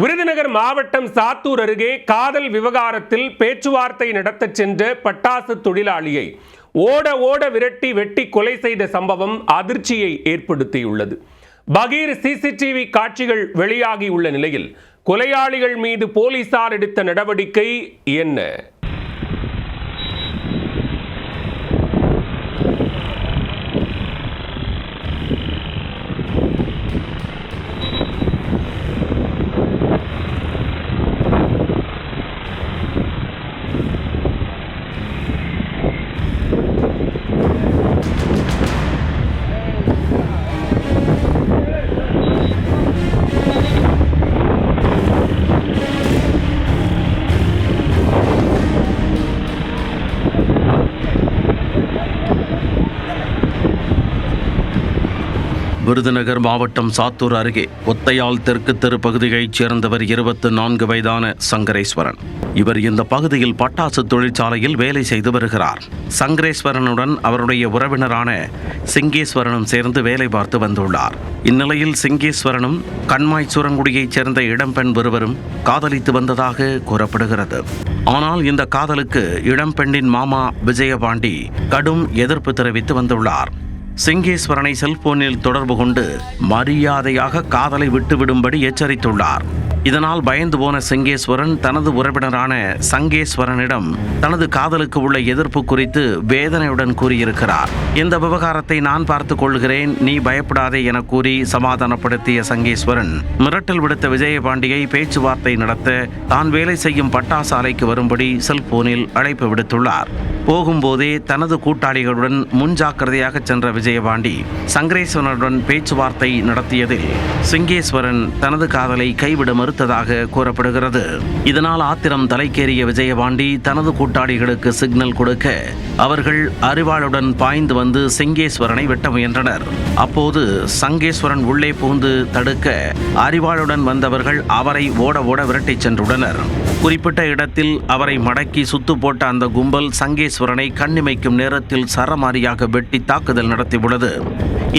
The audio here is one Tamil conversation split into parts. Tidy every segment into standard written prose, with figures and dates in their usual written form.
விருதுநகர் மாவட்டம் சாத்தூர் அருகே காதல் விவகாரத்தில் பேச்சுவார்த்தை நடத்தச் சென்ற பட்டாசு தொழிலாளியை ஓட ஓட விரட்டி வெட்டி கொலை செய்த சம்பவம் அதிர்ச்சியை ஏற்படுத்தியுள்ளது. பகீர் சிசிடிவி காட்சிகள் வெளியாகியுள்ள நிலையில் கொலையாளிகள் மீது போலீசார் எடுத்த நடவடிக்கை என்ன? விருதுநகர் மாவட்டம் சாத்தூர் அருகே ஒத்தையால் தெற்கு தெரு பகுதியைச் சேர்ந்தவர் 24 வயதான சங்கரேஸ்வரன். இவர் இந்த பகுதியில் பட்டாசு தொழிற்சாலையில் வேலை செய்து வருகிறார். சங்கரேஸ்வரனுடன் அவருடைய உறவினரான சிங்கேஸ்வரனும் சேர்ந்து வேலை பார்த்து வந்துள்ளார். இந்நிலையில் சிங்கேஸ்வரனும் கண்மாய் சூரங்குடியைச் சேர்ந்த இளம்பெண் ஒருவரும் காதலித்து வந்ததாக கூறப்படுகிறது. ஆனால் இந்த காதலுக்கு இளம்பெண்ணின் மாமா விஜயபாண்டி கடும் எதிர்ப்பு தெரிவித்து வந்துள்ளார். சிங்கேஸ்வரனை செல்போனில் தொடர்பு கொண்டு மரியாதையாக காதலை விட்டுவிடும்படி எச்சரித்துள்ளார். இதனால் பயந்து போன சிங்கேஸ்வரன் தனது உறவினரான சங்கேஸ்வரனிடம் தனது காதலுக்கு உள்ள எதிர்ப்பு குறித்து வேதனையுடன் கூறியிருக்கிறார். இந்த விவகாரத்தை நான் பார்த்துக் கொள்கிறேன், நீ பயப்படாதே என கூறி சமாதானப்படுத்திய சங்கேஸ்வரன் மிரட்டல் விடுத்த விஜயபாண்டியை பேச்சுவார்த்தை நடத்த தான் வேலை செய்யும் பட்டாசு ஆலைக்கு வரும்படி செல்போனில் அழைப்பு விடுத்துள்ளார். போகும்போதே தனது கூட்டாளிகளுடன் முன்ஜாக்கிரதையாக சென்ற விஜயபாண்டி சங்கரேஸ்வரனுடன் பேச்சுவார்த்தை நடத்தியதில் சிங்கேஸ்வரன் தனது காதலை கைவிட மறுத்ததாக கூறப்படுகிறது. இதனால் ஆத்திரம் தலைக்கேறிய விஜயபாண்டி தனது கூட்டாளிகளுக்கு சிக்னல் கொடுக்க அவர்கள் அரிவாளுடன் பாய்ந்து வந்து சிங்கேஸ்வரனை வெட்ட முயன்றனர். அப்போது சங்கேஸ்வரன் உள்ளே புகுந்து தடுக்க அரிவாளுடன் வந்தவர்கள் அவரை ஓட ஓட விரட்டிச் சென்றுள்ளனர். குறிப்பிட்ட இடத்தில் அவரை மடக்கி சுத்து போட்ட அந்த கும்பல் சங்கேஸ்வரனை கண்ணிமைக்கும் நேரத்தில் சரமாரியாக வெட்டி தாக்குதல் நடத்தியுள்ளது.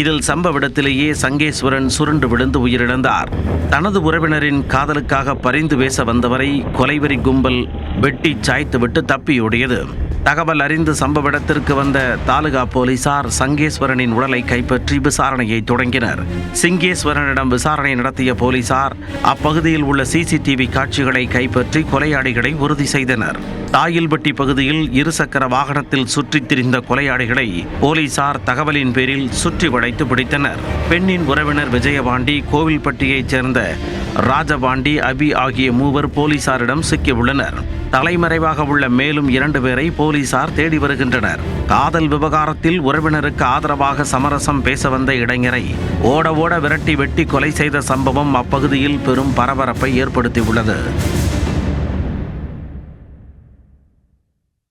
இதில் சம்பவ இடத்திலேயே சங்கேஸ்வரன் சுருண்டு விழுந்து உயிரிழந்தார். தனது உறவினரின் காதலுக்காக பரிந்து பேச வந்தவரை கொலைவெறி கும்பல் வெட்டி சாய்த்துவிட்டு தப்பியோடியது. தகவல் அறிந்து சம்பவ இடத்திற்கு வந்த தாலுகா போலீசார் சங்கேஸ்வரனின் உடலை கைப்பற்றி விசாரணையை தொடங்கினர். சிங்கேஸ்வரனிடம் விசாரணை நடத்திய போலீசார் அப்பகுதியில் உள்ள சிசிடிவி காட்சிகளை கைப்பற்றி கொலையாளிகளை உறுதி செய்தனர். தாயில்பட்டி பகுதியில் இருசக்கர வாகனத்தில் சுற்றித் திரிந்த கொலையாளிகளை போலீசார் தகவலின் பேரில் சுற்றி வளைத்து பிடித்தனர். பெண்ணின் உறவினர் விஜயபாண்டி, கோவில்பட்டியைச் சேர்ந்த ராஜபாண்டி, அபி ஆகிய மூவர் போலீசாரிடம் சிக்கியுள்ளனர். தலைமறைவாக உள்ள மேலும் 2 பேரை போலீசார் தேடி வருகின்றனர். காதல் விவகாரத்தில் உறவினருக்கு ஆதரவாக சமரசம் பேச வந்த இளைஞரை ஓட ஓட விரட்டி வெட்டி கொலை செய்த சம்பவம் அப்பகுதியில் பெரும் பரபரப்பை ஏற்படுத்தியுள்ளது.